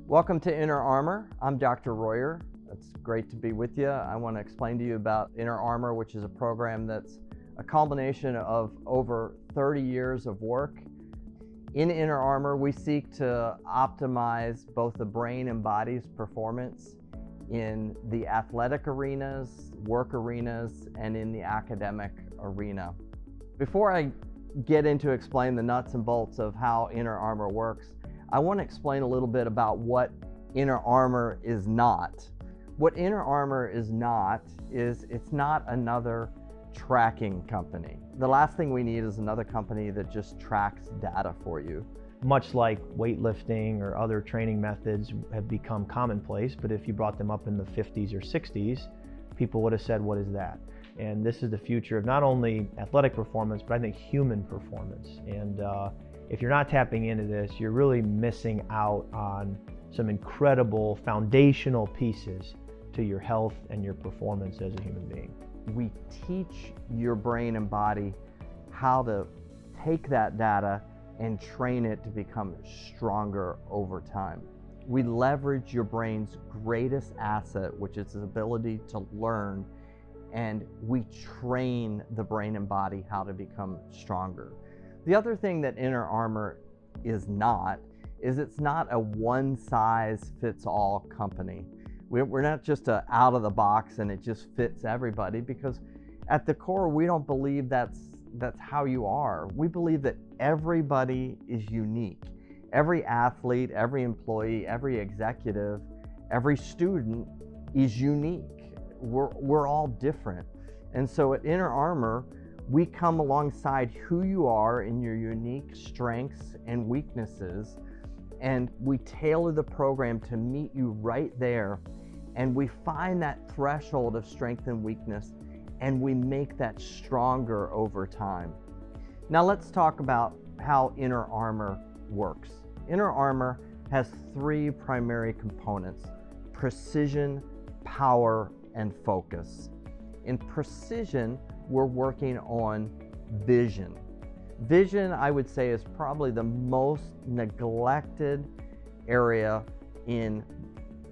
Welcome to Inner Armor. I'm Dr. Royer. It's great to be with you. I want to explain to you about Inner Armor, which is a program that's a culmination of over 30 years of work. In Inner Armor, we seek to optimize both the brain and body's performance in the athletic arenas, work arenas, and in the academic arena. Before I get into explain the nuts and bolts of how Inner Armor works, I want to explain a little bit about what Inner Armor is not. What Inner Armor is not is it's not another tracking company. The last thing we need is another company that just tracks data for you. Much like weightlifting or other training methods have become commonplace, but if you brought them up in the 50s or 60s, people would have said, what is that? And this is the future of not only athletic performance, but I think human performance. And if you're not tapping into this, you're really missing out on some incredible foundational pieces to your health and your performance as a human being. We teach your brain and body how to take that data and train it to become stronger over time. We leverage your brain's greatest asset, which is its ability to learn, and we train the brain and body how to become stronger. The other thing that Inner Armor is not is it's not a one-size-fits-all company. We're not just a out of the box and it just fits everybody, because at the core we don't believe that's how you are. We believe that everybody is unique. Every athlete, every employee, every executive, every student is unique. We're all different. And so at Inner Armor, we come alongside who you are in your unique strengths and weaknesses, and we tailor the program to meet you right there, and we find that threshold of strength and weakness, and we make that stronger over time. Now let's talk about how Inner Armor works. Inner Armor has three primary components: precision, power, and focus. In precision, we're working on vision. Vision, I would say, is probably the most neglected area in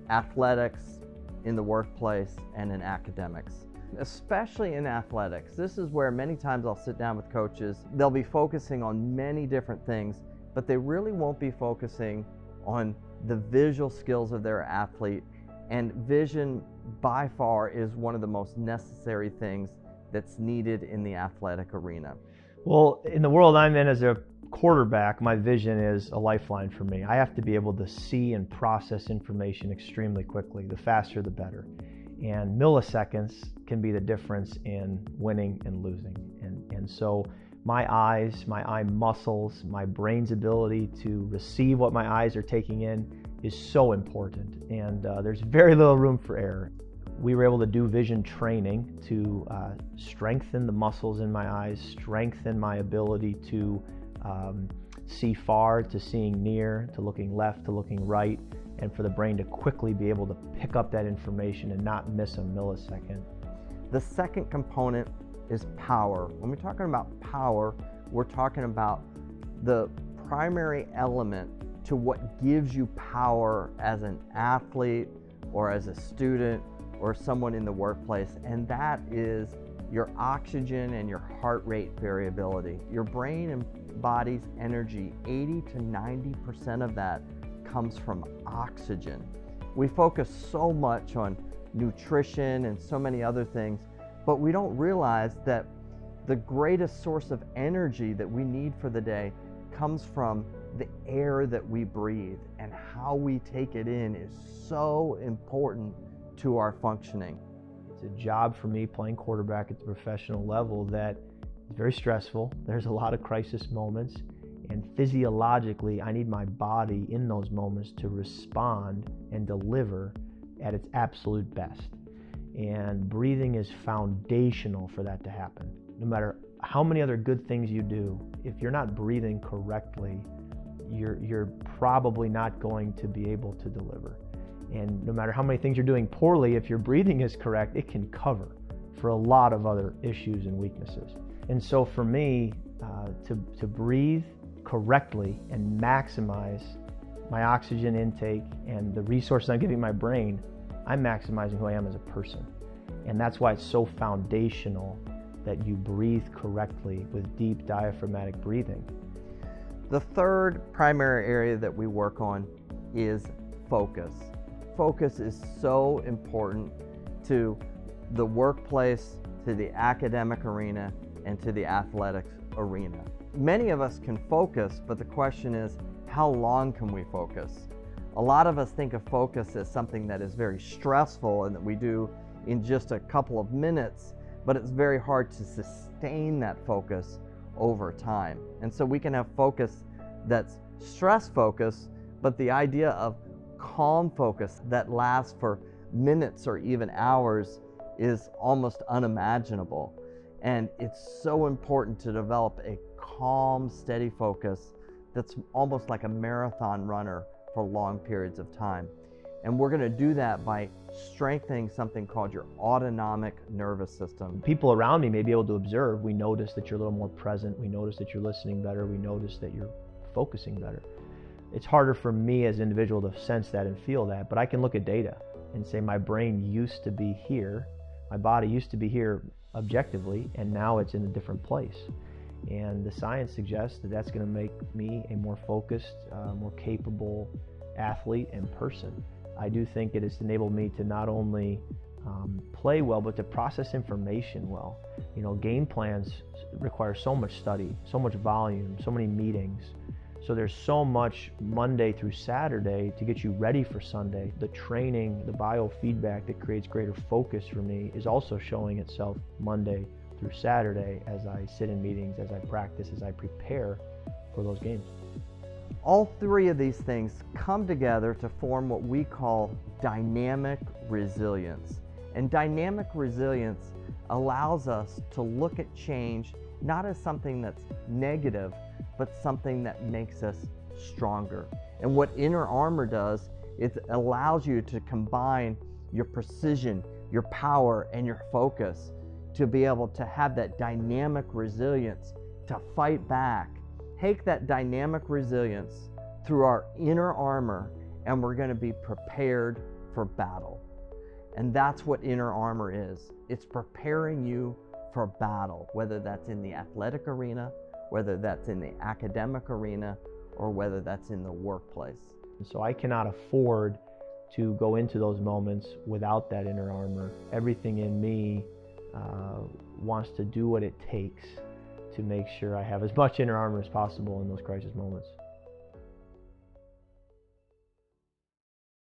athletics, in the workplace, and in academics. Especially in athletics. This is where many times I'll sit down with coaches. They'll be focusing on many different things, but they really won't be focusing on the visual skills of their athlete. And vision, by far, is one of the most necessary things that's needed in the athletic arena. Well, in the world I'm in as a quarterback, my vision is a lifeline for me. I have to be able to see and process information extremely quickly. The faster, the better. And milliseconds can be the difference in winning and losing. And so my eyes, my eye muscles, my brain's ability to receive what my eyes are taking in is so important. And there's very little room for error. We were able to do vision training to strengthen the muscles in my eyes, strengthen my ability to see far, to seeing near, to looking left, to looking right, and for the brain to quickly be able to pick up that information and not miss a millisecond. The second component is power. When we're talking about power, we're talking about the primary element to what gives you power as an athlete or as a student or someone in the workplace, and that is your oxygen and your heart rate variability. Your brain and body's energy, 80 to 90% of that comes from oxygen. We focus so much on nutrition and so many other things, but we don't realize that the greatest source of energy that we need for the day comes from the air that we breathe, and how we take it in is so important to our functioning. It's a job for me playing quarterback at the professional level that is very stressful. There's a lot of crisis moments, and physiologically I need my body in those moments to respond and deliver at its absolute best. And breathing is foundational for that to happen. No matter how many other good things you do, if you're not breathing correctly, you're probably not going to be able to deliver. And no matter how many things you're doing poorly, if your breathing is correct, it can cover for a lot of other issues and weaknesses. And so for me, to breathe correctly and maximize my oxygen intake, and the resources I'm giving my brain, I'm maximizing who I am as a person. And that's why it's so foundational that you breathe correctly with deep diaphragmatic breathing. The third primary area that we work on is focus. Focus is so important to the workplace, to the academic arena, and to the athletics arena. Many of us can focus, but the question is, how long can we focus? A lot of us think of focus as something that is very stressful and that we do in just a couple of minutes, but it's very hard to sustain that focus over time. And so we can have focus that's stress focus, but the idea of calm focus that lasts for minutes or even hours is almost unimaginable. And it's so important to develop a calm, steady focus that's almost like a marathon runner for long periods of time. And we're going to do that by strengthening something called your autonomic nervous system. People around me may be able to observe. We notice that you're a little more present. We notice that you're listening better. We notice that you're focusing better. It's harder for me as an individual to sense that and feel that, but I can look at data and say my brain used to be here, my body used to be here objectively, and now it's in a different place. And the science suggests that that's going to make me a more focused, more capable athlete and person. I do think it has enabled me to not only play well, but to process information well. You know, game plans require so much study, so much volume, so many meetings. So there's so much Monday through Saturday to get you ready for Sunday. The training, the biofeedback that creates greater focus for me is also showing itself Monday through Saturday as I sit in meetings, as I practice, as I prepare for those games. All three of these things come together to form what we call dynamic resilience. And dynamic resilience allows us to look at change not as something that's negative, but something that makes us stronger. And what Inner Armor does, it allows you to combine your precision, your power, and your focus to be able to have that dynamic resilience to fight back. Take that dynamic resilience through our inner armor, and we're going to be prepared for battle. And that's what Inner Armor is. It's preparing you for battle, whether that's in the athletic arena, whether that's in the academic arena, or whether that's in the workplace. So I cannot afford to go into those moments without that inner armor. Everything in me wants to do what it takes to make sure I have as much inner armor as possible in those crisis moments.